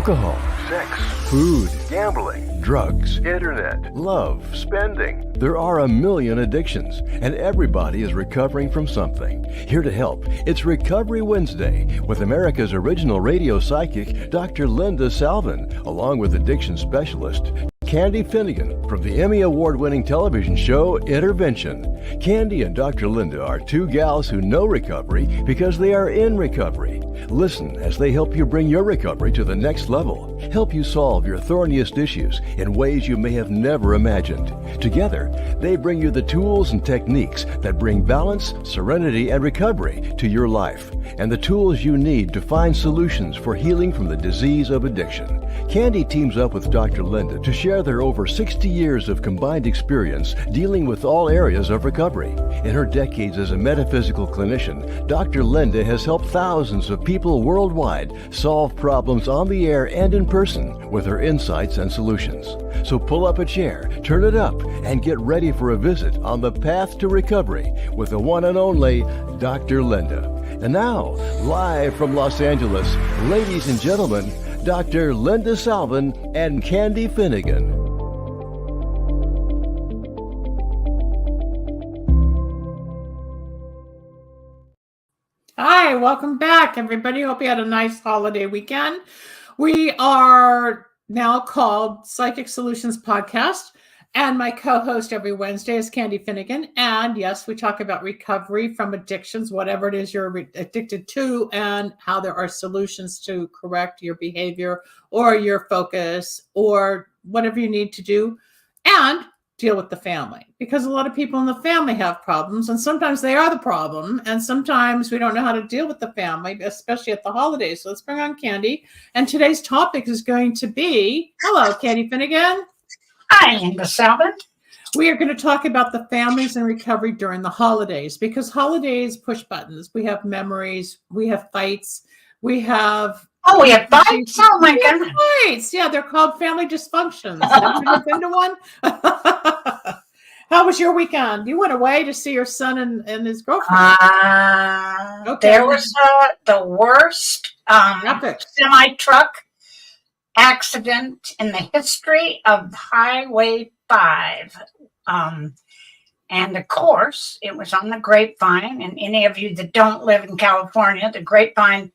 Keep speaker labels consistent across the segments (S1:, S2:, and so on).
S1: alcohol,
S2: sex,
S1: food,
S2: gambling,
S1: drugs,
S2: internet,
S1: love.
S2: spending.
S1: There are a million addictions, and everybody is recovering from something. Here to help, it's Recovery Wednesday with America's original radio psychic, Dr. Linda Salvin, along with addiction specialist Candy Finnegan from the Emmy Award-winning television show Intervention. Candy and Dr. Linda are two gals who know recovery because they are in recovery. Listen as they help you bring your recovery to the next level, help you solve your thorniest issues in ways you may have never imagined. Together, they bring you the tools and techniques that bring balance, serenity, and recovery to your life, and the tools you need to find solutions for healing from the disease of addiction. Candy teams up with Dr. Linda to share their over 60 years of combined experience dealing with all areas of recovery. In her decades as a metaphysical clinician, Dr. Linda has helped thousands of people worldwide solve problems on the air and in person with her insights and solutions. So pull up a chair, turn it up, and get ready for a visit on the path to recovery with the one and only Dr. Linda. And now, live from Los Angeles, ladies and gentlemen, Dr. Linda Salvin and Candy Finnegan.
S3: Hi, welcome back, everybody. Hope you had a nice holiday weekend. We are now called Psychic Solutions Podcast, and my co-host every Wednesday is Candy Finnegan. And yes, we talk about recovery from addictions, whatever it is you're addicted to, and how there are solutions to correct your behavior or your focus or whatever you need to do, and deal with the family, because a lot of people in the family have problems, and sometimes they are the problem, and sometimes we don't know how to deal with the family, especially at the holidays. So let's bring on Candy, and today's topic is going to be, hello, Candy Finnegan.
S4: Hi, Linda Salvin.
S3: We are going to talk about the families and recovery during the holidays, because holidays push buttons. We have memories, we have fights, we have
S4: we have fights? Oh, my goodness.
S3: Fights. Yeah, they're called family dysfunctions. Have you been to one? How was your weekend? You went away to see your son and his girlfriend.
S4: Okay. There was the worst semi-truck accident in the history of Highway 5. And of course, it was on the Grapevine. And any of you that don't live in California, the Grapevine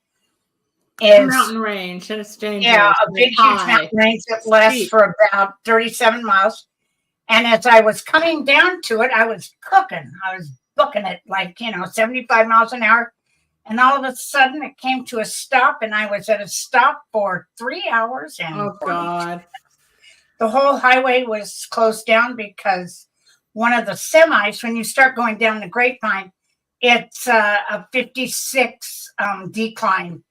S4: is
S3: mountain range, and it's dangerous.
S4: Yeah, a big, huge mountain range that lasts for about 37 miles. And as I was coming down to it, I was cooking. I was booking it like, 75 miles an hour. And all of a sudden, it came to a stop, and I was at a stop for 3 hours. And
S3: oh, God.
S4: The whole highway was closed down because one of the semis, when you start going down the Grapevine, it's a 56%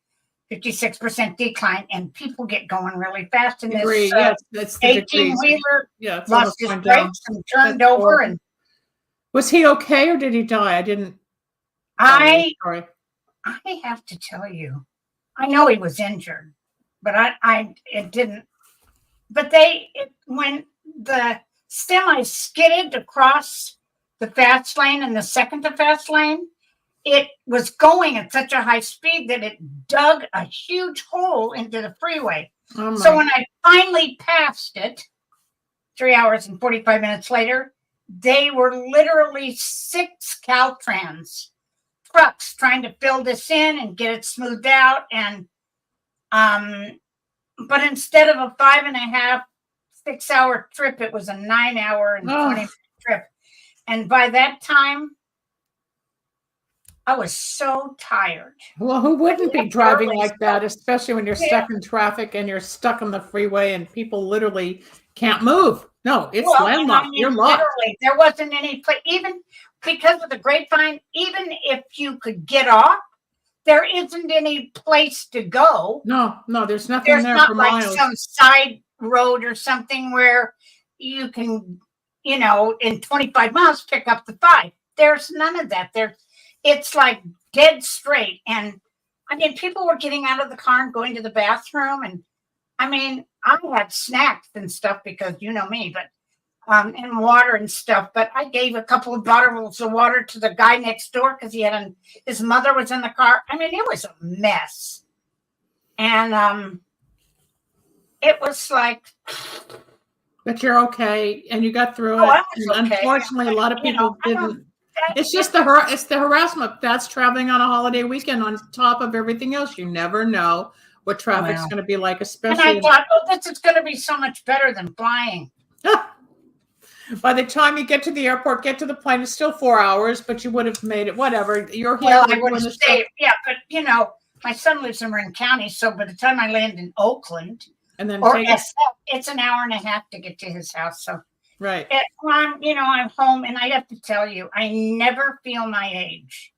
S4: decline, and people get going really fast. And this 18-wheeler lost his brakes and turned over. And
S3: was he okay, or did he die?
S4: I have to tell you, I know he was injured, but it didn't. But when the semi skidded across the fast lane and the second to fast lane, it was going at such a high speed that it dug a huge hole into the freeway. So when I finally passed it, 3 hours and 45 minutes later, they were literally 6 Caltrans trucks trying to fill this in and get it smoothed out. And but instead of a 5.5, 6 hour trip, it was a 9 hour and 20 minute trip. And by that time, I was so tired.
S3: Well, who wouldn't be driving like that, especially when you're stuck in traffic and you're stuck on the freeway and people literally can't move? No, it's landlocked. You're locked.
S4: Literally, there wasn't any place, even because of the Grapevine, even if you could get off, there isn't any place to go.
S3: No, there's nothing there for miles. There's not like
S4: some side road or something where you can, in 25 miles, pick up the 5. There's none of that. It's like dead straight. And people were getting out of the car and going to the bathroom. And I had snacks and stuff because you know me, but and water and stuff. But I gave a couple of bottles of water to the guy next door because his mother was in the car. It was a mess. And it was like,
S3: But you're okay, and you got through
S4: oh,
S3: it.
S4: I was
S3: And
S4: okay.
S3: unfortunately, a lot of
S4: You know,
S3: people
S4: I don't.
S3: didn't. It's just it's the harassment. That's traveling on a holiday weekend on top of everything else. You never know what traffic's
S4: Well,
S3: going to be like,
S4: And
S3: especially
S4: I thought, oh, this is going to be so much better than flying.
S3: by the time you get to the airport, get to the plane. It's still 4 hours, but you would have made it. Whatever. You're here.
S4: Well,
S3: We're
S4: I would
S3: doing
S4: have
S3: the show.
S4: stayed. Yeah, but you know, my son lives in Marin County, so by the time I land in Oakland
S3: And then
S4: or
S3: take it.
S4: SF, it's an hour and a half to get to his house. So
S3: Right.
S4: I'm home, and I have to tell you, I never feel my age.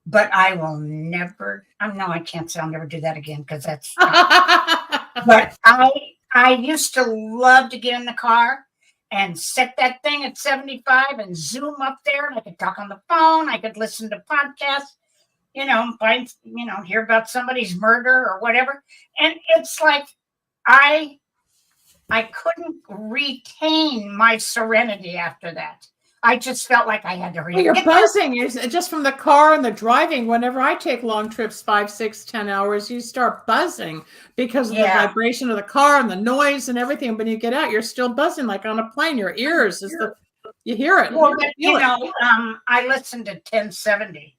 S4: But I will never. I can't say I'll never do that again because that's. But I used to love to get in the car and set that thing at 75 and zoom up there, and I could talk on the phone. I could listen to podcasts, hear about somebody's murder or whatever. And it's like I couldn't retain my serenity after that. I just felt like I had to
S3: Well, you're buzzing. You're just from the car and the driving. Whenever I take long trips, 5, 6, 10 hours, you start buzzing because of the vibration of the car and the noise and everything. When you get out, you're still buzzing like on a plane. Your ears you hear it.
S4: Well, I listen to 1070,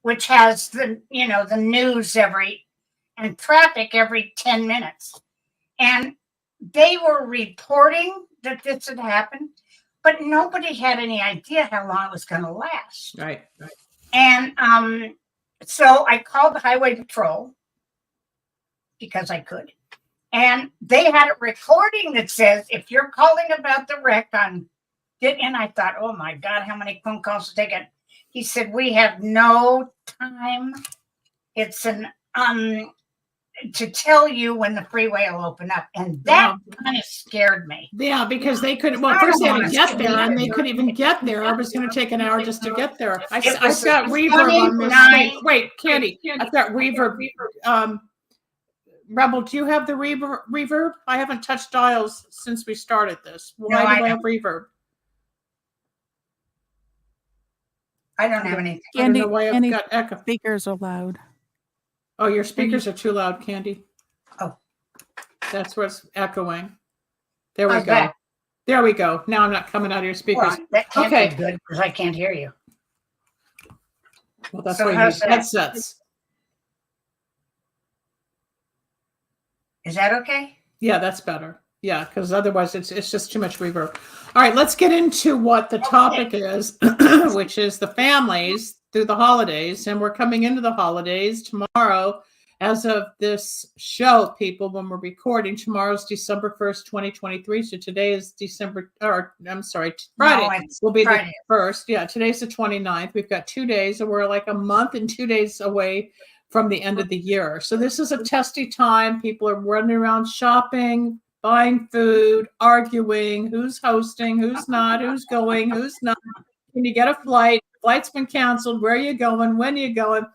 S4: which has the news and traffic every 10 minutes. And they were reporting that this had happened, but nobody had any idea how long it was going to last.
S3: Right.
S4: And so I called the highway patrol because I could. And they had a recording that says, if you're calling about the wreck and I thought, oh my God, how many phone calls did they get? He said, we have no time. It's to tell you when the freeway will open up. And that kind of scared me.
S3: Yeah, because they couldn't, first they had to get there, and they couldn't even get there. It was going to take an hour just to get there. I've got reverb on this thing. Wait, Candy, I've got reverb. Rebel, do you have the reverb? I haven't touched dials since we started this. Why do I have reverb?
S4: I don't have anything.
S3: I don't know why I've got echo.
S5: Speakers are loud.
S3: Oh, your speakers are too loud, Candy.
S4: Oh.
S3: That's where it's echoing. There we go.
S4: That?
S3: There we go. Now I'm not coming out of your speakers.
S4: Well, that can't be good because I can't hear you.
S3: Well, that's why you use headsets.
S4: Is that okay?
S3: Yeah, that's better. Yeah, because otherwise it's just too much reverb. All right, let's get into what the topic is, which is the families through the holidays. And we're coming into the holidays tomorrow. As of this show, people, when we're recording, tomorrow's December 1st, 2023. So today is Friday will be the 1st. Yeah, today's the 29th. We've got 2 days, and we're like a month and 2 days away from the end of the year. So this is a testy time. People are running around shopping, buying food, arguing, who's hosting, who's not, who's going, who's not. Can you get a flight? Flight's been canceled. Where are you going? When are you going?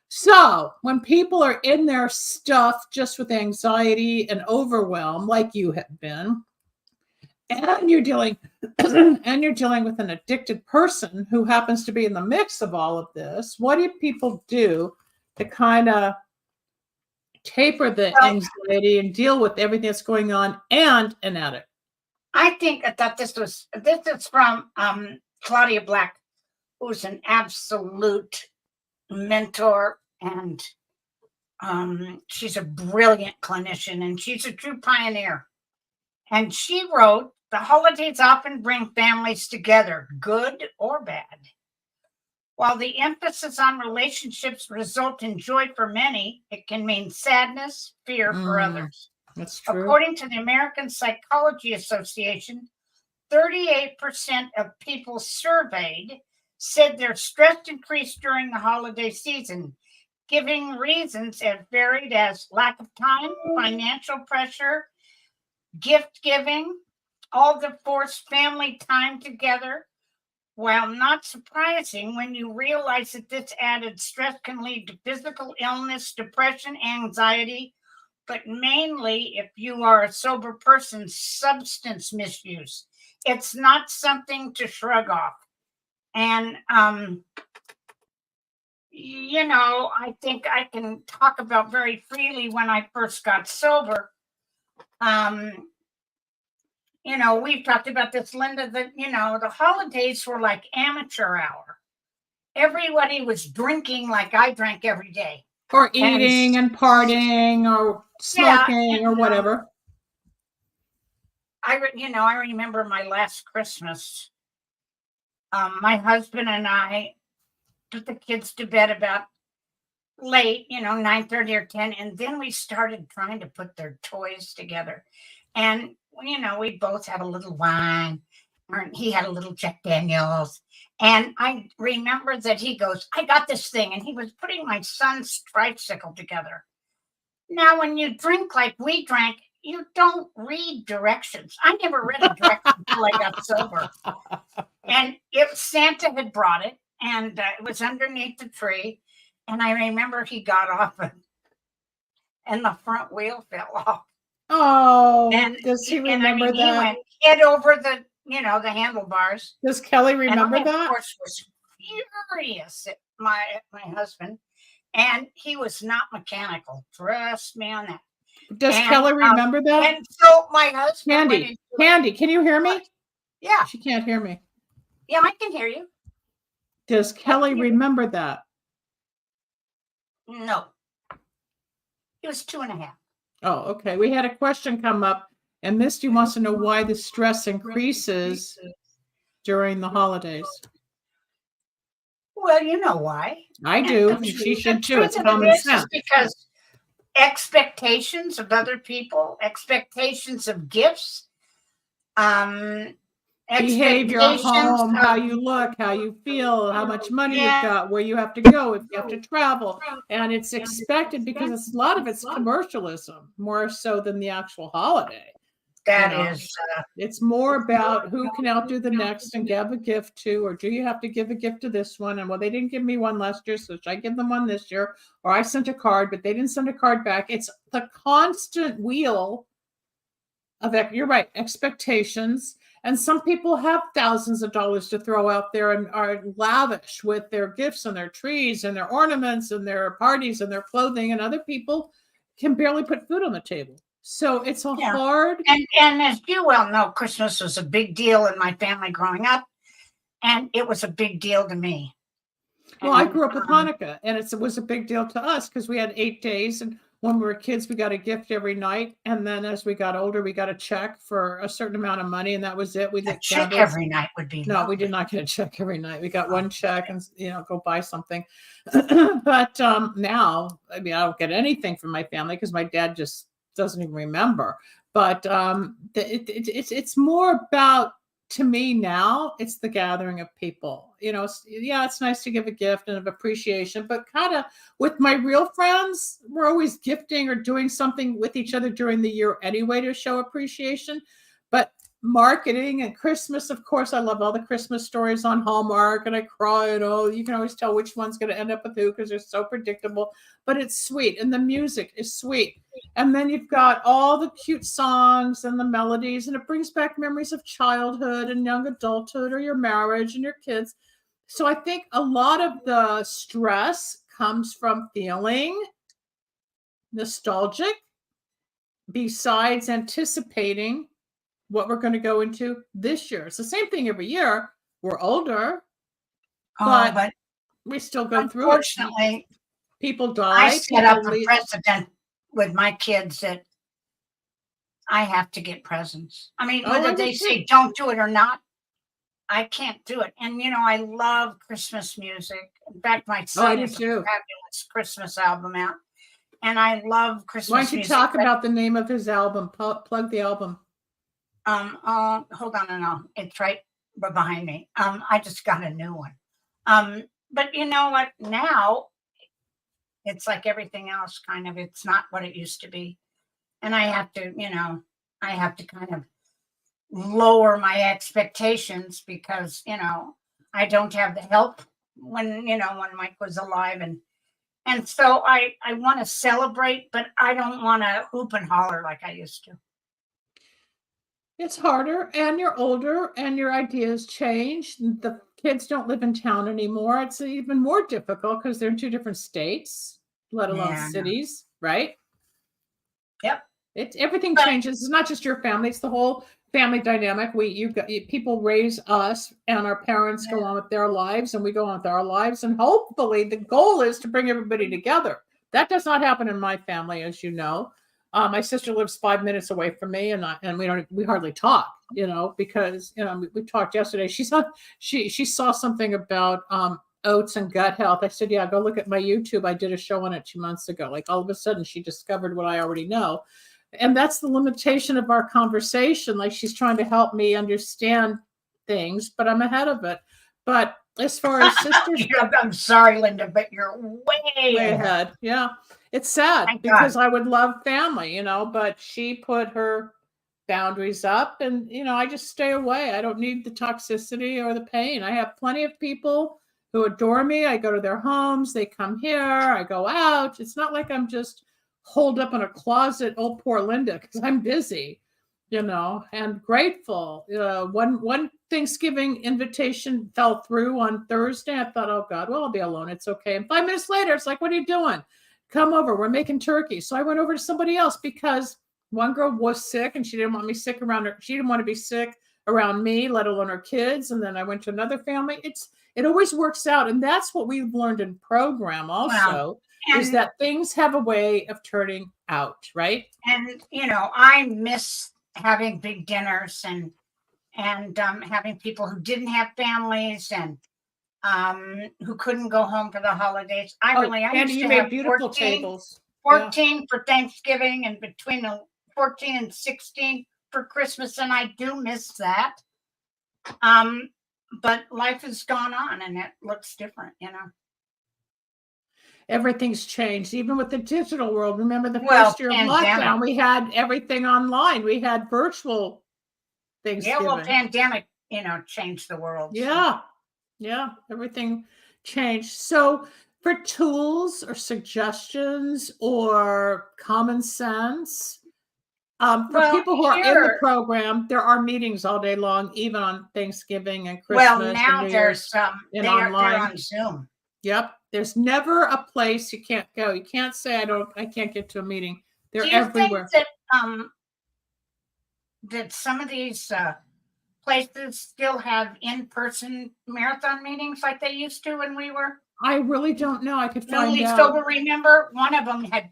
S3: So when people are in their stuff just with anxiety and overwhelm, like you have been, and you're dealing with an addicted person who happens to be in the mix of all of this, what do people do to kind of taper the anxiety and deal with everything that's going on and an addict?
S4: I thought this is from Claudia Black, who's an absolute mentor, and she's a brilliant clinician, and she's a true pioneer. And she wrote, the holidays often bring families together, good or bad. While the emphasis on relationships result in joy for many, it can mean sadness, fear for others.
S3: That's true.
S4: According to the American Psychology Association, 38% of people surveyed said their stress increased during the holiday season, giving reasons as varied as lack of time, financial pressure, gift giving, all the forced family time together. While not surprising when you realize that this added stress can lead to physical illness, depression, anxiety, but mainly if you are a sober person, substance misuse. It's not something to shrug off. And, I think I can talk about very freely when I first got sober. We've talked about this, Linda, that, the holidays were like amateur hour. Everybody was drinking like I drank every day.
S3: Or eating and partying or smoking or whatever.
S4: I remember my last Christmas. My husband and I put the kids to bed about late, 9:30 or 10, and then we started trying to put their toys together. And we both had a little wine, or he had a little Jack Daniels. And I remember that he goes, I got this thing, and he was putting my son's tricycle together. Now, when you drink like we drank, you don't read directions. I never read a direction until I got sober. And Santa had brought it, and it was underneath the tree. And I remember he got off, and the front wheel fell off.
S3: Oh, does he remember that?
S4: He went head over the handlebars.
S3: Does Kelly remember
S4: and I,
S3: that?
S4: Of course, was furious at my husband, and he was not mechanical. Trust me on that.
S3: Does Kelly remember that?
S4: And so my husband,
S3: Candy, can you hear me?
S4: Yeah,
S3: she can't hear me.
S4: Yeah, I can hear you.
S3: Does Kelly remember that?
S4: No, he was 2.5.
S3: Oh, okay. We had a question come up, and Misty wants to know why the stress increases during the holidays.
S4: Well, you know why.
S3: I do. She should too. It's common sense.
S4: Because expectations of other people, expectations of gifts,
S3: behavior at home, how you look, how you feel, how much money you've got, where you have to go, if you have to travel. And it's expected because a lot of it's commercialism, more so than the actual holiday. It's more about who can outdo the next and give a gift to, or do you have to give a gift to this one? And well, they didn't give me one last year, so should I give them one this year? Or I sent a card, but they didn't send a card back. It's the constant wheel of, you're right, expectations. And some people have thousands of dollars to throw out there and are lavish with their gifts and their trees and their ornaments and their parties and their clothing. And other people can barely put food on the table. So it's hard.
S4: And as you well know, Christmas was a big deal in my family growing up. And it was a big deal to me.
S3: Well, I grew up with Hanukkah, and it was a big deal to us because we had 8 days. And when we were kids, we got a gift every night. And then as we got older, we got a check for a certain amount of money. And that was it. We
S4: did check every night would be.
S3: No, we did not get a check every night. We got one check and, go buy something. But now, I don't get anything from my family because my dad just doesn't even remember. But it's more about, to me now, it's the gathering of people. It's nice to give a gift and of appreciation, but kind of with my real friends, we're always gifting or doing something with each other during the year anyway to show appreciation. But marketing and Christmas, of course, I love all the Christmas stories on Hallmark, and I cry, you can always tell which one's going to end up with who because they're so predictable, but it's sweet, and the music is sweet. And then you've got all the cute songs and the melodies, and it brings back memories of childhood and young adulthood or your marriage and your kids. So I think a lot of the stress comes from feeling nostalgic besides anticipating what we're going to go into this year. It's the same thing every year. We're older, but we still go through it.
S4: Unfortunately,
S3: people die.
S4: I set up a precedent with my kids that I have to get presents. Whether they say don't do it or not, I can't do it. And, I love Christmas music. In fact, my son has a fabulous Christmas album out. And I love Christmas music.
S3: Why don't you talk about the name of his album? Plug the album.
S4: Hold on, it's right behind me. I just got a new one. But you know what? Now it's like everything else, kind of. It's not what it used to be, and I have to, kind of lower my expectations because I don't have the help when Mike was alive, and so I want to celebrate, but I don't want to hoop and holler like I used to.
S3: It's harder, and you're older, and your ideas change. The kids don't live in town anymore. It's even more difficult because they're in 2 different states, let alone cities, right?
S4: Yep.
S3: Everything changes. It's not just your family; it's the whole family dynamic. People raise us, and our parents go on with their lives, and we go on with our lives, and hopefully, the goal is to bring everybody together. That does not happen in my family, as you know. My sister lives 5 minutes away from me, and we hardly talk, because we talked yesterday. She saw something about oats and gut health. I said, yeah, go look at my YouTube. I did a show on it 2 months ago. Like all of a sudden, she discovered what I already know, and that's the limitation of our conversation. Like she's trying to help me understand things, but I'm ahead of it. But as far as sisters,
S4: I'm sorry, Linda, but you're way
S3: ahead. Yeah. It's sad because I would love family, but she put her boundaries up, and, I just stay away. I don't need the toxicity or the pain. I have plenty of people who adore me. I go to their homes. They come here. I go out. It's not like I'm just holed up in a closet. Oh, poor Linda, because I'm busy, and grateful. One Thanksgiving invitation fell through on Thursday. I thought, oh God, well, I'll be alone. It's okay. And 5 minutes later, it's like, what are you doing? Come over. We're making turkey. So I went over to somebody else because one girl was sick and she didn't want me sick around her. She didn't want to be sick around me, let alone her kids. And then I went to another family. It always works out. And that's what we've learned in program also, is that things have a way of turning out, right?
S4: And, I miss having big dinners and having people who didn't have families and who couldn't go home for the holidays. I used to have
S3: beautiful tables.
S4: 14 for Thanksgiving and between 14 and 16 for Christmas, and I do miss that. But life has gone on and it looks different,
S3: Everything's changed, even with the digital world. Remember the first year of lockdown, we had everything online. We had virtual Thanksgiving.
S4: Yeah, well, pandemic, changed the world.
S3: Yeah. Yeah, everything changed. So for tools or suggestions or common sense, for people who are in the program, there are meetings all day long, even on Thanksgiving and Christmas.
S4: Well, now there's they're on Zoom.
S3: Yep. There's never a place you can't go. You can't say I can't get to a meeting. They're everywhere.
S4: Do you think that some of these places still have in-person marathon meetings like they used to when we were?
S3: I really don't know. I could find out.
S4: Sober, remember one of them had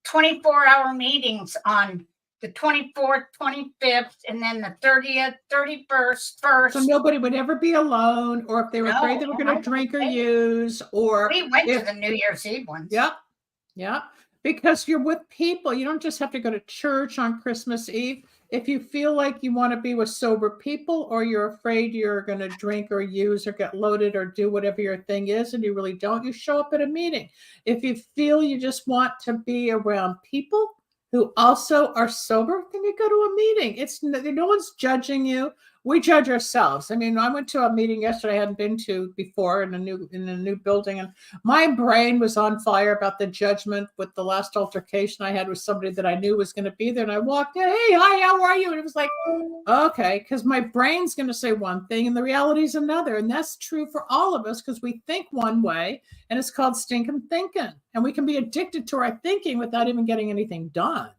S4: 24-hour meetings on the 24th, 25th, and then the 30th, 31st, 1st.
S3: So nobody would ever be alone, or if they were afraid they were going to drink or use, or
S4: we went to the New Year's Eve ones.
S3: Yep. Yeah. Because you're with people. You don't just have to go to church on Christmas Eve. If you feel like you want to be with sober people, or you're afraid you're going to drink or use or get loaded or do whatever your thing is, and you really don't, you show up at a meeting. If you feel you just want to be around people who also are sober, then you go to a meeting. No one's judging you. We judge ourselves. I mean, I went to a meeting yesterday I hadn't been to before in a new building, and my brain was on fire about the judgment with the last altercation I had with somebody that I knew was going to be there. And I walked in, hey, hi, how are you? And it was like, okay, because my brain's going to say one thing and the reality is another. And that's true for all of us because we think one way, and it's called stinking thinking. And we can be addicted to our thinking without even getting anything done,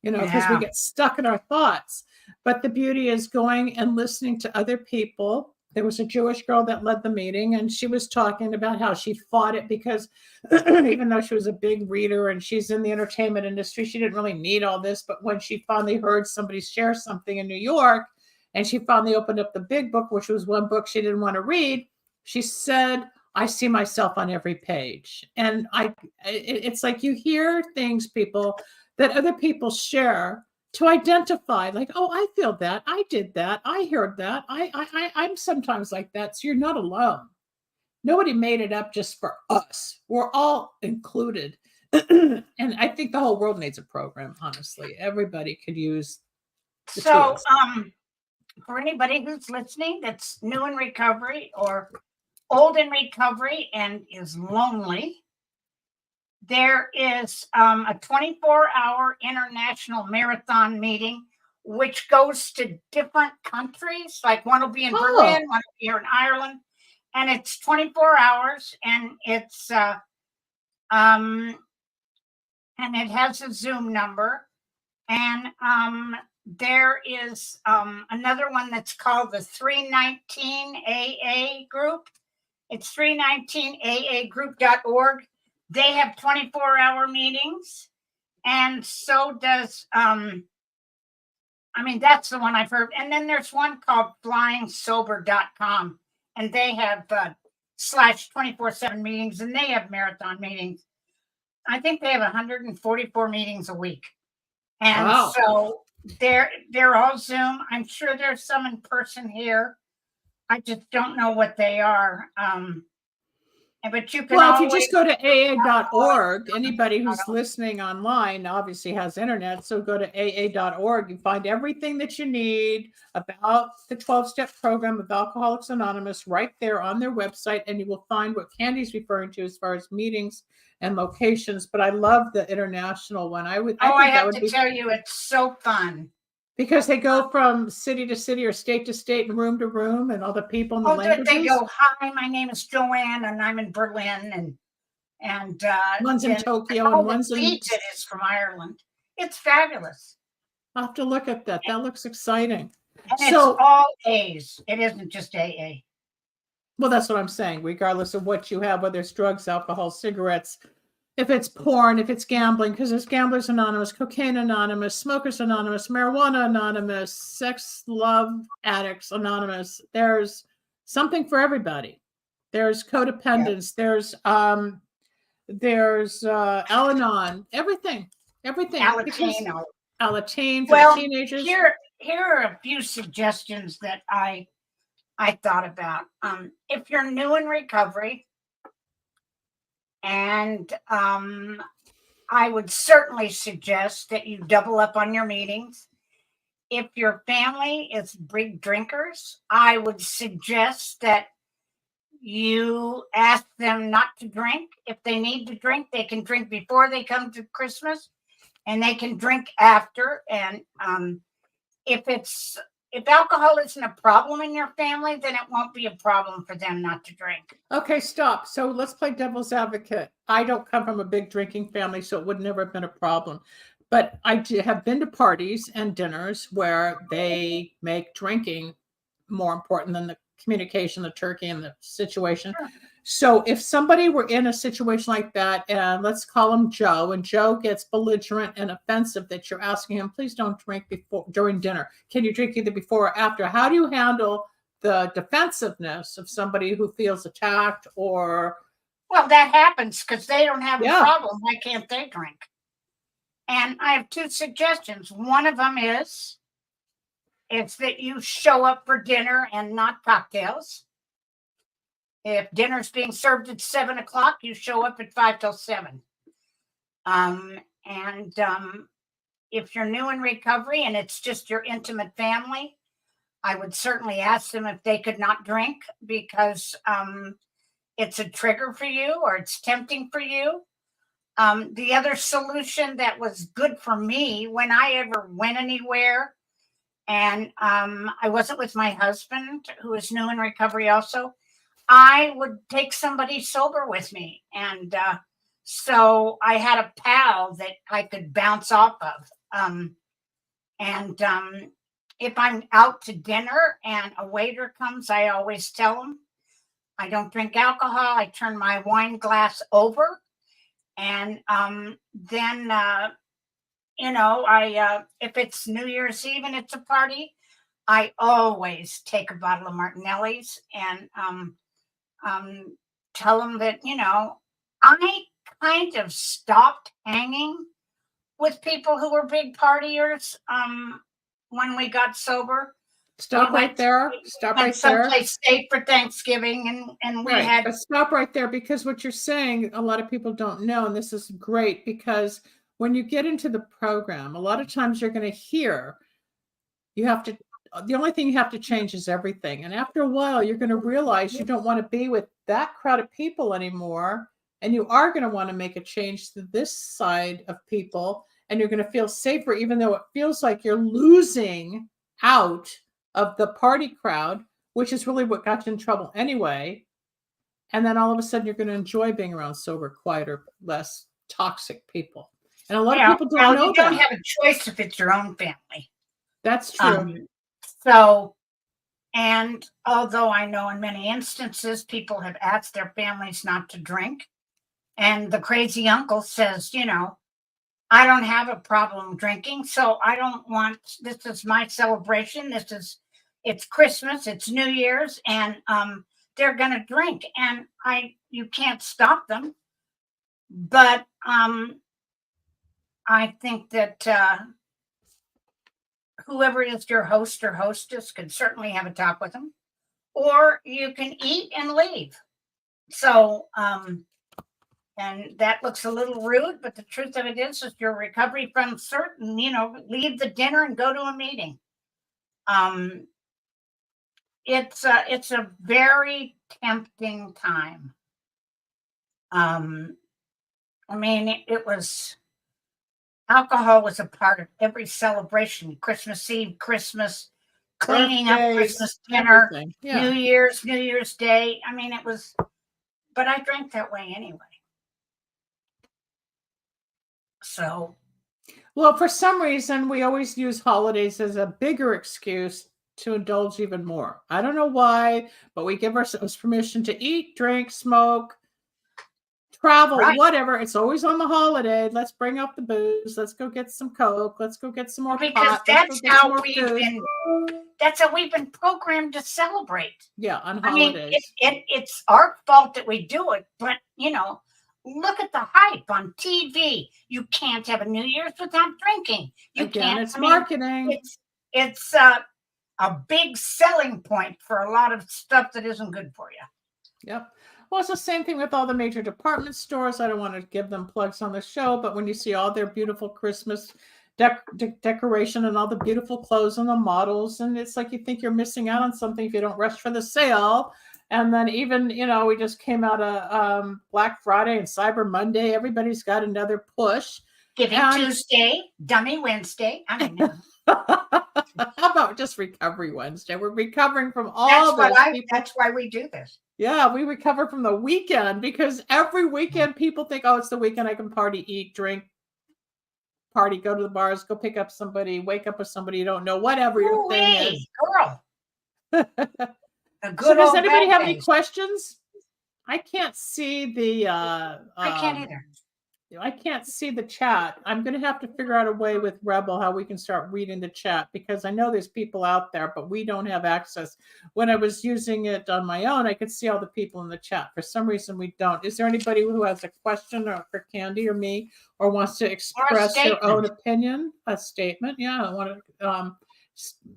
S3: because we get stuck in our thoughts. But the beauty is going and listening to other people. There was a Jewish girl that led the meeting, and she was talking about how she fought it because even though she was a big reader and she's in the entertainment industry, she didn't really need all this. But when she finally heard somebody share something in New York, and she finally opened up the big book, which was one book she didn't want to read, she said, I see myself on every page. And it's like you hear things, people, that other people share to identify, like, oh, I feel that, I did that, I heard that, I'm sometimes like that. So you're not alone. Nobody made it up just for us. We're all included. And I think the whole world needs a program, honestly. Everybody could use the tools.
S4: For anybody who's listening that's new in recovery or old in recovery and is lonely, there is a 24-hour international marathon meeting, which goes to different countries. Like one will be in Berlin, one will be here in Ireland, and it's 24 hours, and it's and it has a Zoom number, And there is another one that's called the 319 AA group. It's 319aagroup.org. They have 24-hour meetings. And so does, that's the one I've heard. And then there's one called flyingsober.com. And they have /24/7 meetings, and they have marathon meetings. I think they have 144 meetings a week. And
S3: Wow.
S4: so they're all Zoom. I'm sure there's some in person here. I just don't know what they are. But you can
S3: Well, if you just go to aa.org, anybody who's listening online obviously has internet, so go to aa.org. You find everything that you need about the 12-step program of Alcoholics Anonymous right there on their website, and you will find what Candy's referring to as far as meetings and locations. But I love the international one. I
S4: have to tell you, it's so fun.
S3: Because they go from city to city or state to state and room to room, and all the people and the languages.
S4: They go, hi, my name is Joanne, and I'm in Berlin, and
S3: one's in Tokyo and one's in.
S4: It is from Ireland. It's fabulous.
S3: I'll have to look at that. That looks exciting.
S4: And it's all A's. It isn't just AA.
S3: Well, that's what I'm saying. Regardless of what you have, whether it's drugs, alcohol, cigarettes, if it's porn, if it's gambling, because there's Gamblers Anonymous, Cocaine Anonymous, Smokers Anonymous, Marijuana Anonymous, Sex, Love Addicts Anonymous. There's something for everybody. There's codependence. Yeah. There's Al-Anon. Everything. Alateen for teenagers.
S4: Here are a few suggestions that I thought about. If you're new in recovery, and I would certainly suggest that you double up on your meetings. If your family is big drinkers, I would suggest that you ask them not to drink. If they need to drink, they can drink before they come to Christmas, and they can drink after. And if alcohol isn't a problem in your family, then it won't be a problem for them not to drink.
S3: Okay, stop. So let's play devil's advocate. I don't come from a big drinking family, so it would never have been a problem. But I have been to parties and dinners where they make drinking more important than the communication, the turkey, and the situation. Sure. So if somebody were in a situation like that, and let's call him Joe, and Joe gets belligerent and offensive that you're asking him, please don't drink during dinner. Can you drink either before or after? How do you handle the defensiveness of somebody who feels attacked or?
S4: Well, that happens because they don't have a problem. Why can't they drink? And I have two suggestions. One of them is that you show up for dinner and not cocktails. If dinner's being served at 7 o'clock, you show up at 5 till 7. If you're new in recovery and it's just your intimate family, I would certainly ask them if they could not drink because it's a trigger for you or it's tempting for you. The other solution that was good for me when I ever went anywhere, and I wasn't with my husband, who is new in recovery also, I would take somebody sober with me. And so I had a pal that I could bounce off of. If I'm out to dinner and a waiter comes, I always tell them, I don't drink alcohol. I turn my wine glass over. And then, if it's New Year's Eve and it's a party, I always take a bottle of Martinelli's and tell them that, I kind of stopped hanging with people who were big partiers when we got sober.
S3: Stop right there.
S4: Someplace safe for Thanksgiving, and we had.
S3: But stop right there, because what you're saying, a lot of people don't know, and this is great because when you get into the program, a lot of times you're going to hear the only thing you have to change is everything. And after a while, you're going to realize you don't want to be with that crowd of people anymore. And you are going to want to make a change to this side of people. And you're going to feel safer, even though it feels like you're losing out of the party crowd, which is really what got you in trouble anyway. And then all of a sudden, you're going to enjoy being around sober, quieter, less toxic people. And a lot of people don't know
S4: you don't
S3: that.
S4: have a choice if it's your own family.
S3: That's true.
S4: So, and although I know in many instances people have asked their families not to drink, and the crazy uncle says, I don't have a problem drinking, so I don't want, this is my celebration. It's Christmas, it's New Year's, and they're going to drink, and you can't stop them. But I think that whoever is your host or hostess could certainly have a talk with them, or you can eat and leave. So, and that looks a little rude, but the truth of it is your recovery from certain, leave the dinner and go to a meeting. It's a very tempting time. Alcohol was a part of every celebration, Christmas Eve, Christmas, cleaning up, Christmas dinner, New Year's Day. It was, but I drank that way anyway. So.
S3: Well, for some reason, we always use holidays as a bigger excuse to indulge even more. I don't know why, but we give ourselves permission to eat, drink, smoke, travel, whatever. It's always on the holiday. Let's bring up the booze. Let's go get some Coke. Let's go get some more
S4: because
S3: pot.
S4: That's how we've been programmed to celebrate.
S3: Yeah, on holidays.
S4: It's our fault that we do it, but look at the hype on TV. You can't have a New Year's without drinking.
S3: It's marketing.
S4: It's a big selling point for a lot of stuff that isn't good for you.
S3: Yep. Well, it's the same thing with all the major department stores. I don't want to give them plugs on the show, but when you see all their beautiful Christmas decoration and all the beautiful clothes and the models, and it's like you think you're missing out on something if you don't rush for the sale. And then even, we just came out of Black Friday and Cyber Monday. Everybody's got another push.
S4: Giving Tuesday, Dummy Wednesday.
S3: How about just Recovery Wednesday? We're recovering from all those people.
S4: That's why we do this.
S3: Yeah, we recover from the weekend because every weekend people think, it's the weekend, I can party, eat, drink, party, go to the bars, go pick up somebody, wake up with somebody you don't know, whatever your thing is.
S4: Girl.
S3: So does anybody have any questions? I can't see the
S4: I can't either.
S3: I can't see the chat. I'm going to have to figure out a way with Rebel how we can start reading the chat because I know there's people out there, but we don't have access. When I was using it on my own, I could see all the people in the chat. For some reason, we don't. Is there anybody who has a question for Candy or me or wants to express their own opinion? A statement. Yeah, I want to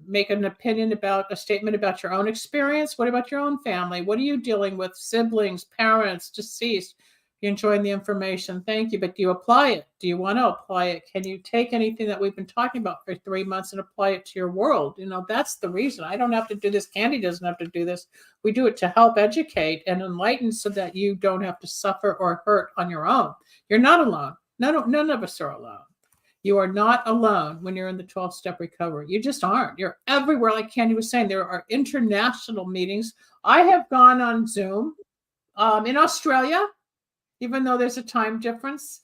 S3: make an opinion about a statement about your own experience. What about your own family? What are you dealing with? Siblings, parents, deceased? You're enjoying the information. Thank you. But do you apply it? Do you want to apply it? Can you take anything that we've been talking about for 3 months and apply it to your world? That's the reason. I don't have to do this. Candy doesn't have to do this. We do it to help educate and enlighten so that you don't have to suffer or hurt on your own. You're not alone. None of us are alone. You are not alone when you're in the 12-step recovery. You just aren't. You're everywhere. Like Candy was saying, there are international meetings. I have gone on Zoom in Australia, even though there's a time difference,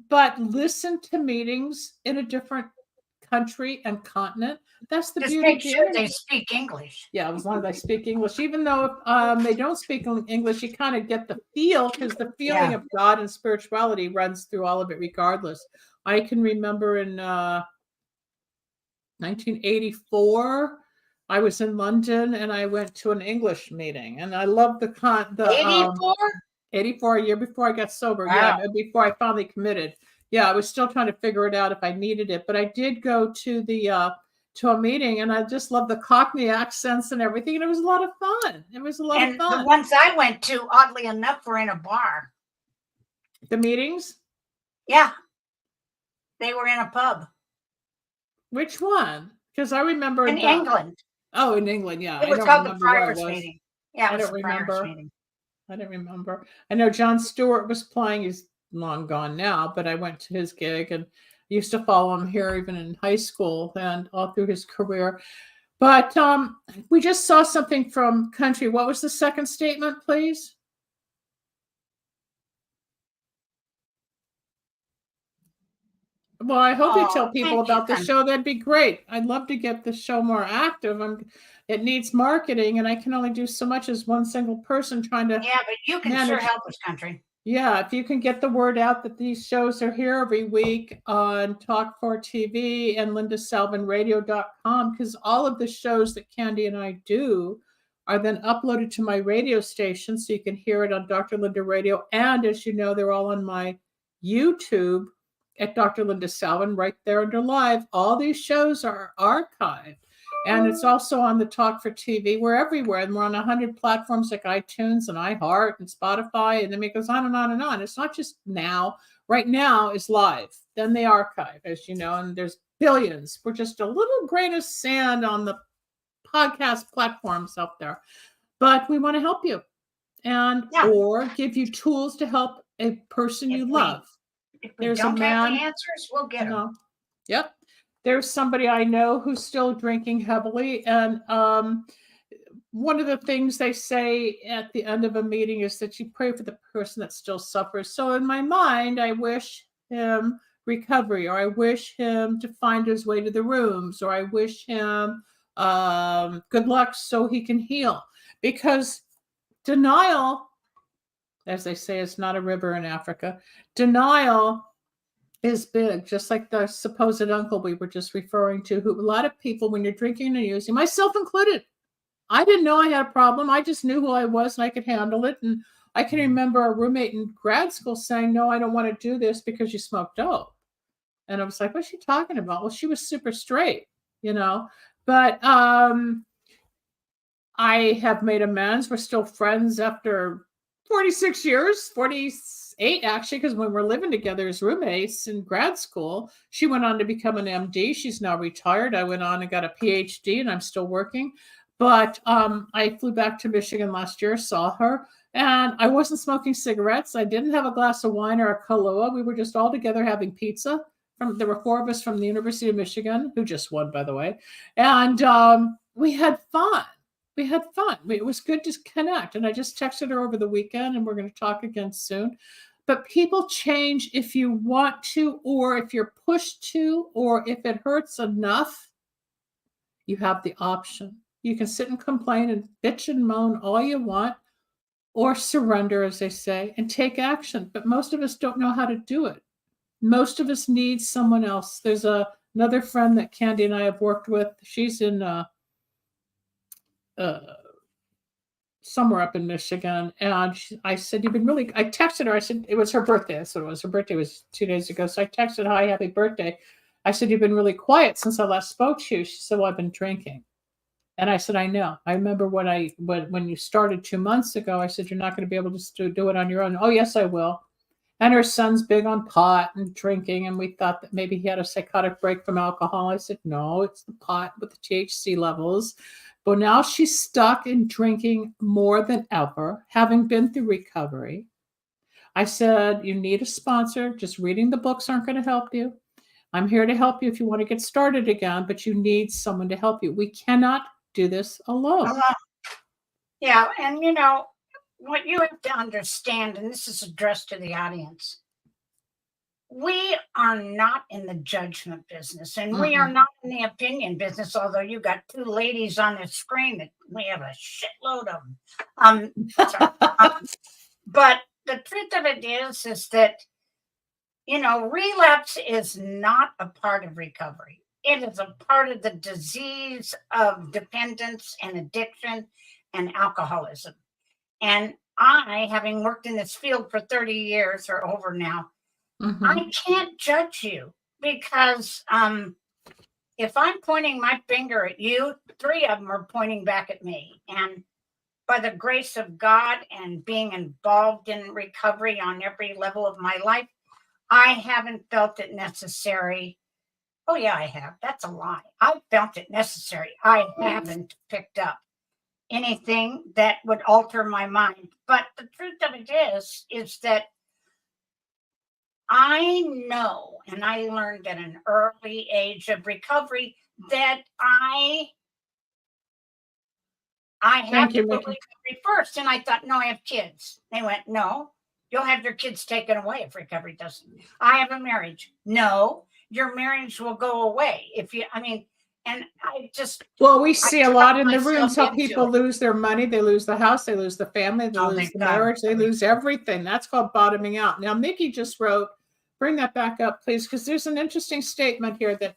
S3: but listen to meetings in a different country and continent. That's the beauty.
S4: Make sure they speak English.
S3: Yeah, as long as they speak English. Even though they don't speak English, you kind of get the feel because the feeling of God and spirituality runs through all of it regardless. I can remember in 1984, I was in London and I went to an English meeting and I loved the 84, a year before I got sober. Wow. Yeah, before I finally committed. Yeah, I was still trying to figure it out if I needed it, but I did go to the to a meeting, and I just loved the Cockney accents and everything, and it was a lot of fun. It was a lot of fun.
S4: The ones I went to, oddly enough, were in a bar.
S3: The meetings?
S4: Yeah, they were in a pub.
S3: Which one? Because I remember
S4: in England.
S3: Oh, in England, yeah.
S4: It was called the Friars meeting. Yeah,
S3: I don't remember. I don't remember. I know John Stewart was playing. He's long gone now, but I went to his gig and used to follow him here even in high school and all through his career. But we just saw something from Country. What was the second statement, please? Well, I hope you
S4: Oh,
S3: tell people
S4: thank you,
S3: about the
S4: Ken.
S3: show. That'd be great. I'd love to get the show more active. It needs marketing, and I can only do so much as one single person trying to
S4: Yeah, but you can sure
S3: manage.
S4: help us, country.
S3: Yeah, if you can get the word out that these shows are here every week on Talk4 TV and lindasalvinradio.com, because all of the shows that Candy and I do are then uploaded to my radio station, so you can hear it on Dr. Linda Radio. And as you know, they're all on my YouTube at Dr. Linda Salvin, right there under live. All these shows are archived. And it's also on the Talk4 TV. We're everywhere. And we're on 100 platforms like iTunes and iHeart and Spotify. And then it goes on and on and on. It's not just now. Right now is live. Then they archive, as you know, and there's billions. We're just a little grain of sand on the podcast platforms out there. But we want to help you or give you tools to help a person you love.
S4: If we don't have the answers, we'll get them.
S3: Yep. There's somebody I know who's still drinking heavily. And one of the things they say at the end of a meeting is that you pray for the person that still suffers. So in my mind, I wish him recovery, or I wish him to find his way to the rooms, or I wish him good luck so he can heal. Because denial, as they say, is not a river in Africa. Denial is big, just like the supposed uncle we were just referring to, who a lot of people, when you're drinking and using, myself included, I didn't know I had a problem. I just knew who I was and I could handle it. And I can remember a roommate in grad school saying, no, I don't want to do this because you smoke dope. And I was like, what's she talking about? Well, she was super straight, but I have made amends. We're still friends after 46 years, 48 actually, because when we're living together as roommates in grad school, she went on to become an MD. She's now retired. I went on and got a PhD, and I'm still working. But I flew back to Michigan last year, saw her, and I wasn't smoking cigarettes. I didn't have a glass of wine or a Kahlua. We were just all together having pizza. There were 4 of us from the University of Michigan, who just won, by the way. And we had fun. It was good to connect. And I just texted her over the weekend, and we're going to talk again soon. But people change if you want to, or if you're pushed to, or if it hurts enough, you have the option. You can sit and complain and bitch and moan all you want, or surrender, as they say, and take action. But most of us don't know how to do it. Most of us need someone else. There's another friend that Candy and I have worked with. She's in somewhere up in Michigan. And I said, I texted her. I said, it was her birthday. That's what it was. Her birthday was 2 days ago. So I texted, hi, happy birthday. I said, you've been really quiet since I last spoke to you. She said, well, I've been drinking. And I said, I know. I remember when you started 2 months ago, I said, you're not going to be able to do it on your own. Oh, yes, I will. And her son's big on pot and drinking. And we thought that maybe he had a psychotic break from alcohol. I said, no, it's the pot with the THC levels. But now she's stuck in drinking more than ever, having been through recovery. I said, you need a sponsor. Just reading the books aren't going to help you. I'm here to help you if you want to get started again, but you need someone to help you. We cannot do this alone.
S4: Yeah, and what you have to understand, and this is addressed to the audience, we are not in the judgment business, and we are not in the opinion business, although you got 2 ladies on the screen that we have a shitload of them. But the truth of it is that, relapse is not a part of recovery. It is a part of the disease of dependence and addiction and alcoholism. And I, having worked in this field for 30 years or over now, I can't judge you because if I'm pointing my finger at you, 3 of them are pointing back at me. And by the grace of God and being involved in recovery on every level of my life, I haven't felt it necessary. Oh, yeah, I have. That's a lie. I felt it necessary. I haven't picked up anything that would alter my mind. But the truth of it is that I know, and I learned at an early age of recovery, that I have to put recovery first. And I thought, no, I have kids. They went, no, you'll have your kids taken away if recovery doesn't. I have a marriage. No, your marriage will go away. And
S3: Well, we see a lot in the
S4: myself
S3: rooms how
S4: into
S3: people
S4: it.
S3: lose their money, they lose the house, they lose the family, they
S4: Oh,
S3: lose
S4: thank
S3: the
S4: God.
S3: marriage, they lose everything. That's called bottoming out. Now, Mickey just wrote, bring that back up, please, because there's an interesting statement here that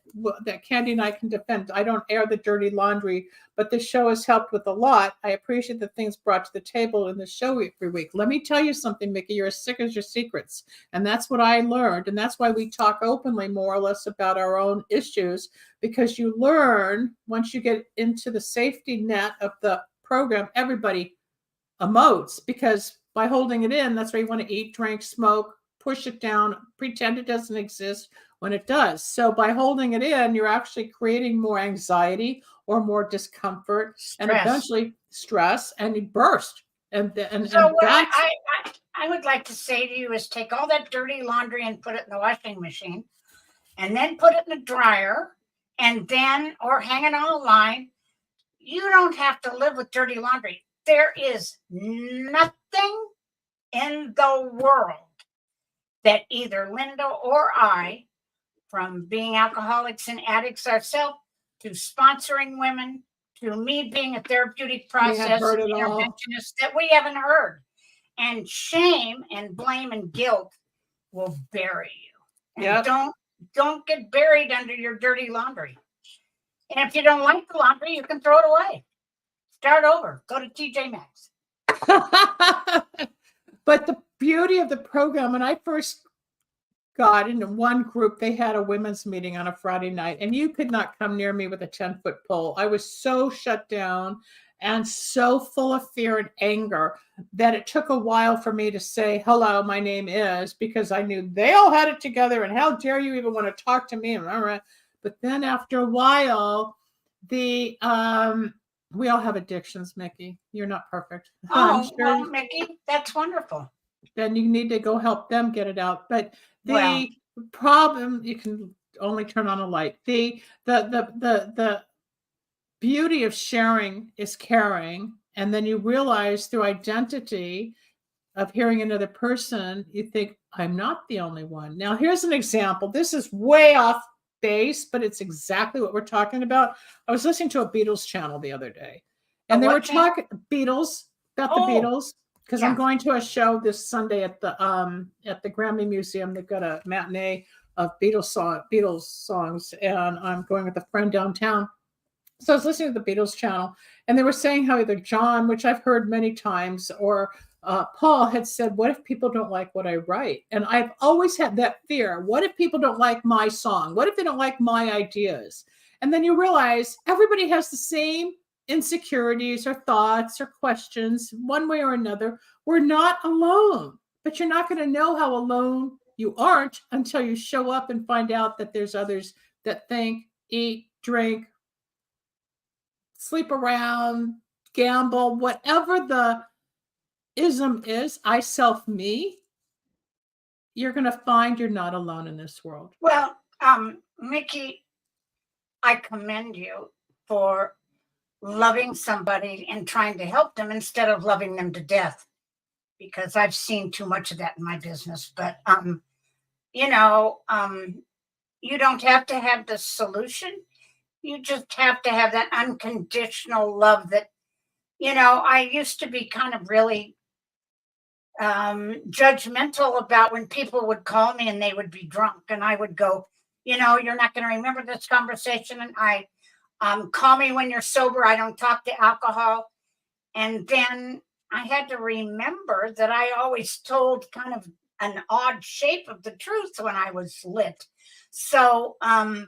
S3: Candy and I can defend. I don't air the dirty laundry, but this show has helped with a lot. I appreciate the things brought to the table in the show every week. Let me tell you something, Mickey, you're as sick as your secrets. And that's what I learned. And that's why we talk openly more or less about our own issues, because you learn once you get into the safety net of the program, everybody emotes, because by holding it in, that's why you want to eat, drink, smoke, push it down, pretend it doesn't exist when it does. So by holding it in, you're actually creating more anxiety or more discomfort, and eventually stress, and you burst.
S4: So what I would like to say to you is take all that dirty laundry and put it in the washing machine, and then put it in the dryer, and then, or hang it on a line. You don't have to live with dirty laundry. There is nothing in the world that either Linda or I, from being alcoholics and addicts ourselves, to sponsoring women, to me being a therapeutic process interventionist, that we haven't heard. And shame and blame and guilt will bury you. And don't get buried under your dirty laundry. And if you don't like the laundry, you can throw it away. Start over. Go to TJ Maxx.
S3: But the beauty of the program, when I first got into one group, they had a women's meeting on a Friday night, and you could not come near me with a 10-foot pole. I was so shut down and so full of fear and anger that it took a while for me to say, hello, my name is, because I knew they all had it together, and how dare you even want to talk to me. But then after a while, we all have addictions, Mickey. You're not perfect.
S4: Oh, well, Mickey, that's wonderful.
S3: Then you need to go help them get it out. But the problem, you can only turn on a light. The beauty of sharing is caring. And then you realize through identity of hearing another person, you think, I'm not the only one. Now, here's an example. This is way off base, but it's exactly what we're talking about. I was listening to a Beatles channel the other day, and they were talking Beatles, about the Beatles, because I'm going to a show this Sunday at the Grammy Museum. They've got a matinee of Beatles songs, and I'm going with a friend downtown. So I was listening to the Beatles channel, and they were saying how either John, which I've heard many times, or Paul had said, what if people don't like what I write? And I've always had that fear. What if people don't like my song? What if they don't like my ideas? And then you realize everybody has the same insecurities or thoughts or questions one way or another. We're not alone, but you're not going to know how alone you aren't until you show up and find out that there's others that think, eat, drink, sleep around, gamble, whatever the ism is, I, self, me, you're going to find you're not alone in this world.
S4: Well, Mickey, I commend you for loving somebody and trying to help them instead of loving them to death, because I've seen too much of that in my business. But, you don't have to have the solution. You just have to have that unconditional love that, I used to be kind of really judgmental about when people would call me and they would be drunk, and I would go, you're not going to remember this conversation. And I call me when you're sober. I don't talk to alcohol. And then I had to remember that I always told kind of an odd shape of the truth when I was lit. So I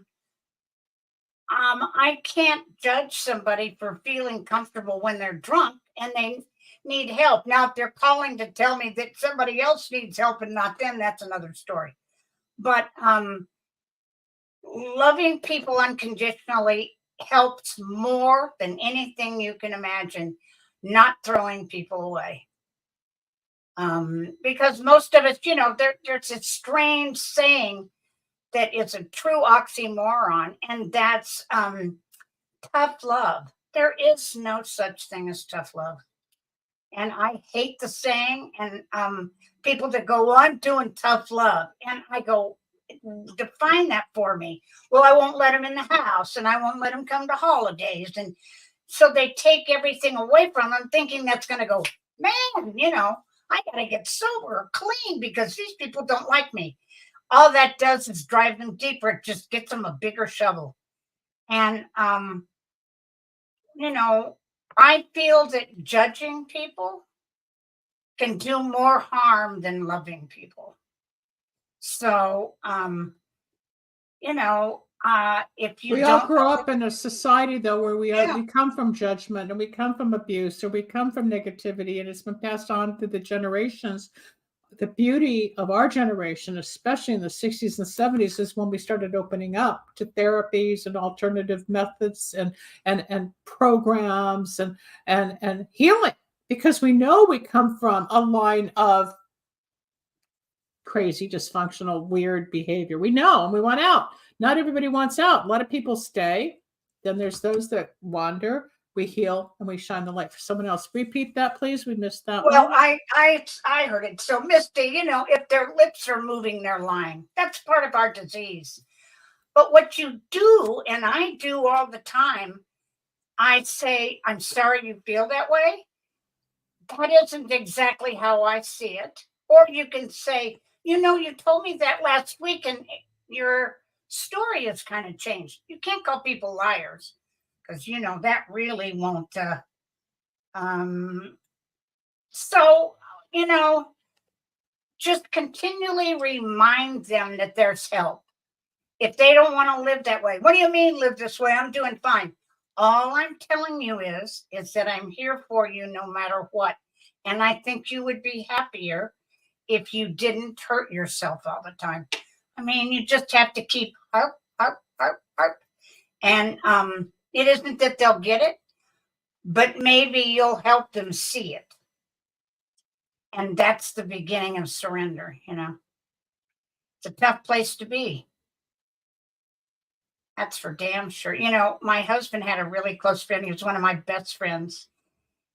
S4: can't judge somebody for feeling comfortable when they're drunk and they need help. Now, if they're calling to tell me that somebody else needs help and not them, that's another story. But loving people unconditionally helps more than anything you can imagine, not throwing people away. Because most of us, there's a strange saying that is a true oxymoron, and that's tough love. There is no such thing as tough love. And I hate the saying, and people that go, well, I'm doing tough love. And I go, define that for me. Well, I won't let them in the house, and I won't let them come to holidays. And so they take everything away from them, thinking that's going to go, man, I got to get sober or clean because these people don't like me. All that does is drive them deeper. It just gets them a bigger shovel. And, I feel that judging people can do more harm than loving people. So, if you
S3: We all grow up in a society, though, where we come from judgment and we come from abuse or we come from negativity, and it's been passed on through the generations. The beauty of our generation, especially in the 60s and 70s, is when we started opening up to therapies and alternative methods and programs and healing, because we know we come from a line of crazy, dysfunctional, weird behavior. We know, and we want out. Not everybody wants out. A lot of people stay. Then there's those that wander. We heal and we shine the light for someone else. Repeat that, please. We missed that.
S4: Well,
S3: one.
S4: I heard it. So, Misty, if their lips are moving, they're lying. That's part of our disease. But what you do, and I do all the time, I say, I'm sorry you feel that way. That isn't exactly how I see it. Or you can say, you told me that last week and your story has kind of changed. You can't call people liars because, that really won't. So, just continually remind them that there's help. If they don't want to live that way, what do you mean live this way? I'm doing fine. All I'm telling you is that I'm here for you no matter what. And I think you would be happier if you didn't hurt yourself all the time. I mean, you just have to keep up. And it isn't that they'll get it, but maybe you'll help them see it. And that's the beginning of surrender, It's a tough place to be. That's for damn sure. My husband had a really close friend. He was one of my best friends.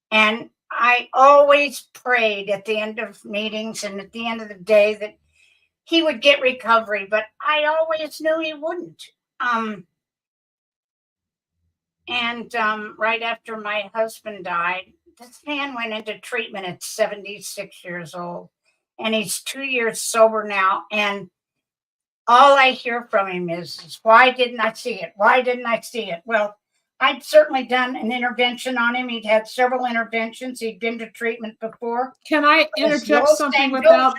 S4: And I always prayed at the end of meetings and at the end of the day that he would get recovery, but I always knew he wouldn't. Right after my husband died, this man went into treatment at 76 years old, and he's 2 years sober now. And all I hear from him is, why didn't I see it? Why didn't I see it? Well, I'd certainly done an intervention on him. He'd had several interventions. He'd been to treatment before.
S3: Can I interject something without?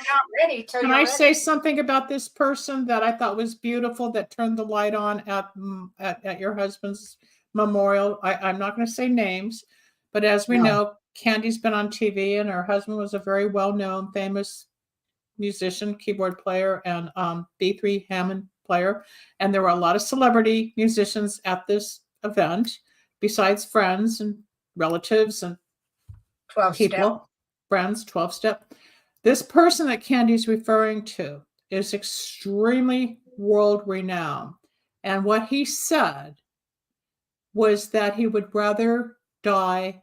S3: Can I say something about this person that I thought was beautiful that turned the light on at your husband's memorial? I'm not going to say names, but as we know, Candy's been on TV, and her husband was a very well-known, famous musician, keyboard player, and B3 Hammond player. And there were a lot of celebrity musicians at this event, besides friends and relatives and 12-step friends, 12-step. This person that Candy's referring to is extremely world-renowned. And what he said was that he would rather die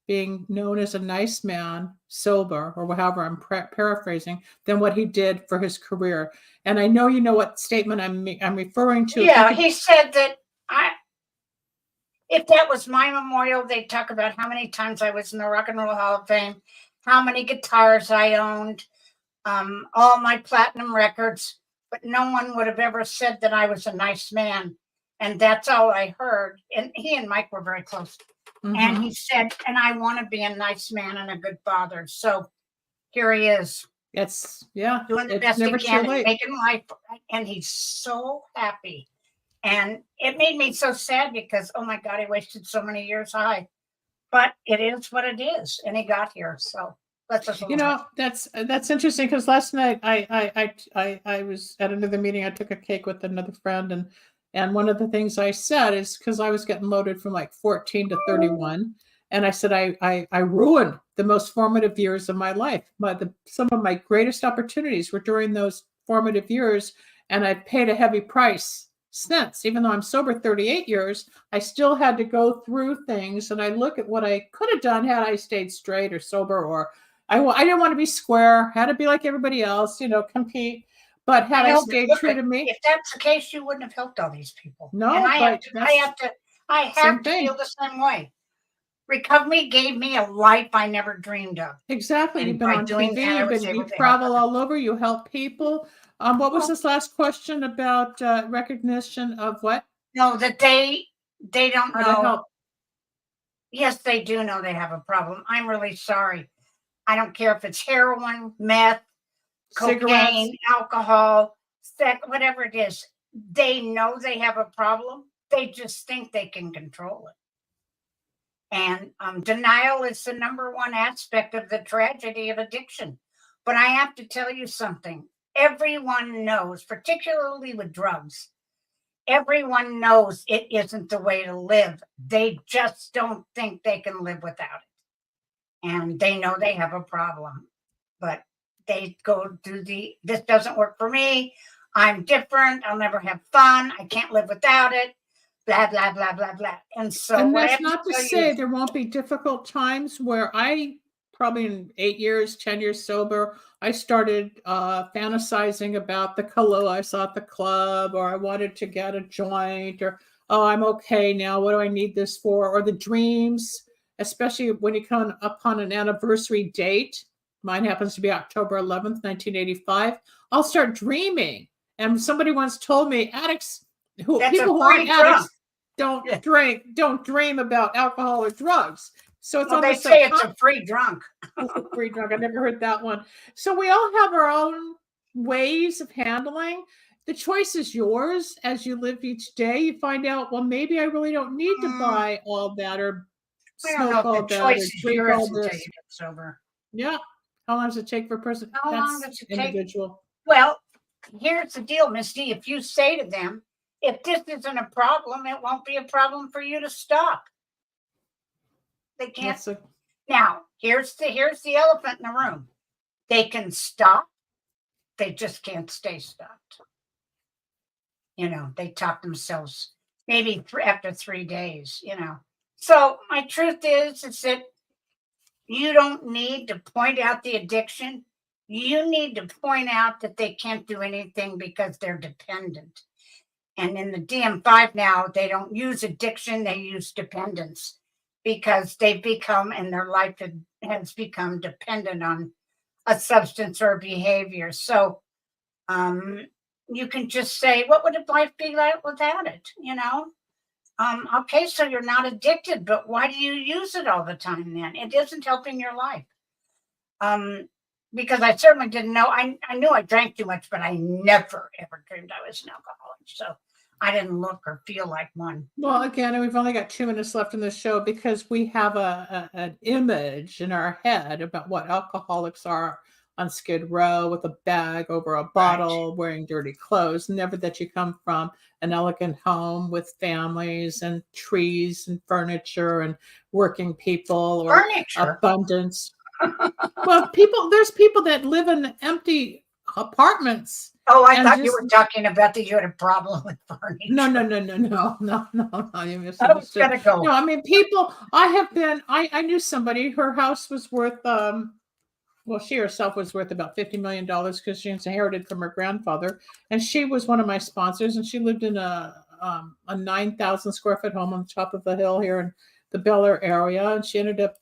S3: being known as a nice man, sober, or however I'm paraphrasing, than what he did for his career. And I know you know what statement I'm referring to.
S4: Yeah, he said that if that was my memorial, they'd talk about how many times I was in the Rock and Roll Hall of Fame, how many guitars I owned, all my platinum records, but no one would have ever said that I was a nice man. And that's all I heard. And he and Mike were very close. Mm-hmm. And he said, and I want to be a nice man and a good father. So here he is. Doing the best he can and making life. And he's so happy. And it made me so sad because, oh my God, he wasted so many years high. But it is what it is. And he got here. So let's just
S3: that's interesting, because last night I was at another meeting. I took a cake with another friend, and one of the things I said is, because I was getting loaded from like 14 to 31. And I said, I ruined the most formative years of my life. Some of my greatest opportunities were during those formative years. And I paid a heavy price since. Even though I'm sober 38 years, I still had to go through things. And I look at what I could have done had I stayed straight or sober, or I didn't want to be square, had to be like everybody else, compete. But had I
S4: know,
S3: stayed
S4: look,
S3: true to me,
S4: if that's the case, you wouldn't have helped all these people.
S3: No,
S4: and I have
S3: but
S4: to, I
S3: same
S4: have to
S3: thing.
S4: feel the same way. Recovery gave me a life I never dreamed of.
S3: Exactly.
S4: And
S3: You've been
S4: by
S3: on
S4: doing
S3: TV,
S4: that, I was able
S3: you
S4: to help
S3: travel
S4: others.
S3: all over, you help people. What was
S4: Well-
S3: this last question about recognition of what?
S4: No, that they don't
S3: How to
S4: know.
S3: help.
S4: Yes, they do know they have a problem. I'm really sorry. I don't care if it's heroin, meth,
S3: Cigarettes.
S4: cocaine, alcohol, sex, whatever it is. They know they have a problem. They just think they can control it. And denial is the number one aspect of the tragedy of addiction. But I have to tell you something. Everyone knows, particularly with drugs, everyone knows it isn't the way to live. They just don't think they can live without it. And they know they have a problem. But they go through this doesn't work for me. I'm different. I'll never have fun. I can't live without it. Blah, blah, blah, blah, blah. And so
S3: And
S4: what I
S3: that's
S4: have
S3: not to
S4: tell you
S3: say
S4: is-
S3: there won't be difficult times where I probably in 8 years, 10 years sober, I started fantasizing about the Kahlua I saw at the club, or I wanted to get a joint, or, oh, I'm okay now. What do I need this for? Or the dreams, especially when you come upon an anniversary date. Mine happens to be October 11th, 1985. I'll start dreaming. And somebody once told me, addicts, people who aren't addicts don't dream about alcohol or drugs. So it's
S4: they say it's a free drunk.
S3: Free drug. I never heard that one. So we all have our own ways of handling. The choice is yours as you live each day. You find out, well, maybe I really don't need to buy all that or smoke all that or drink all this.
S4: Sober.
S3: Yeah. How long does it take for a person?
S4: How long does it take?
S3: Individual.
S4: Well, here's the deal, Misty. If you say to them, if this isn't a problem, it won't be a problem for you to stop. They can't. Now, here's the elephant in the room. They can stop. They just can't stay stopped. They talk themselves maybe after 3 days, So my truth is that you don't need to point out the addiction. You need to point out that they can't do anything because they're dependent. And in the DM5 now, they don't use addiction, they use dependence, because they've become, and their life has become dependent on a substance or behavior. So you can just say, what would life be like without it? Okay, so you're not addicted, but why do you use it all the time then? It isn't helping your life. Because I certainly didn't know. I knew I drank too much, but I never, ever dreamed I was an alcoholic. So I didn't look or feel like one.
S3: Well, again, we've only got 2 minutes left in the show because we have an image in our head about what alcoholics are on Skid Row with a bag over a bottle, wearing dirty clothes. Never that you come from an elegant home with families and trees and furniture and working people or abundance. Well, there's people that live in empty apartments.
S4: Oh, I thought you were talking about that you had a problem with furniture.
S3: No. You misunderstood.
S4: I was gonna go.
S3: No, I mean, people, I knew somebody, her house was worth, she herself was worth about $50 million because she inherited from her grandfather. And she was one of my sponsors, and she lived in a 9,000 square foot home on top of the hill here in the Bel Air area. And she ended up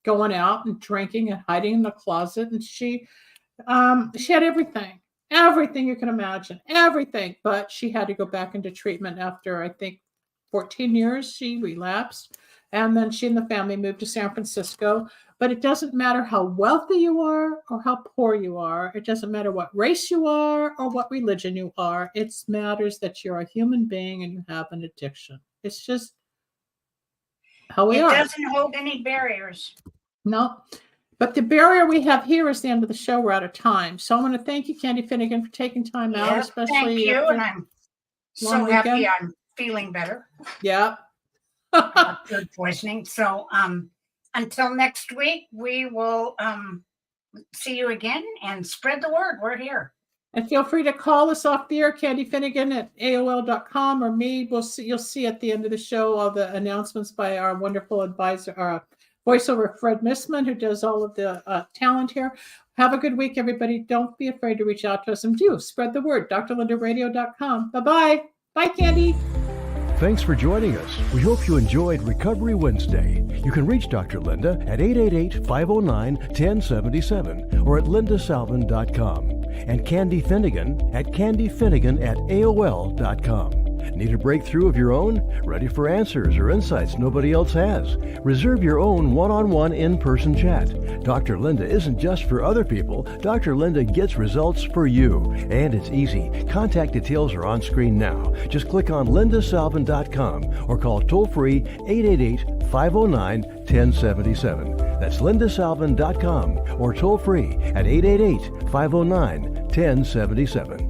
S3: going out and drinking and hiding in the closet. And she had everything you can imagine, everything. But she had to go back into treatment after, I think, 14 years. She relapsed. And then she and the family moved to San Francisco. But it doesn't matter how wealthy you are or how poor you are. It doesn't matter what race you are or what religion you are. It matters that you're a human being and you have an addiction. It's just how we are.
S4: It doesn't hold any barriers.
S3: No. But the barrier we have here is the end of the show. We're out of time. So I want to thank you, Candy Finnegan, for taking time out, especially.
S4: Thank you. And I'm so happy I'm feeling better.
S3: Yeah.
S4: Food poisoning. So until next week, we will see you again and spread the word. We're here.
S3: And feel free to call us off the air, Candy Finnegan at AOL.com, or me. You'll see at the end of the show all the announcements by our wonderful advisor, voiceover Fred Missman, who does all of the talent here. Have a good week, everybody. Don't be afraid to reach out to us and do spread the word. drlindaradio.com. Bye-bye. Bye, Candy.
S1: Thanks for joining us. We hope you enjoyed Recovery Wednesday. You can reach Dr. Linda at 888-509-1077 or at lindasalvin.com and Candy Finnegan at candyfinnegan@aol.com. Need a breakthrough of your own? Ready for answers or insights nobody else has? Reserve your own one-on-one in-person chat. Dr. Linda isn't just for other people. Dr. Linda gets results for you. And it's easy. Contact details are on screen now. Just click on lindasalvin.com or call toll-free 888-509-1077. That's lindasalvin.com or toll-free at 888-509-1077.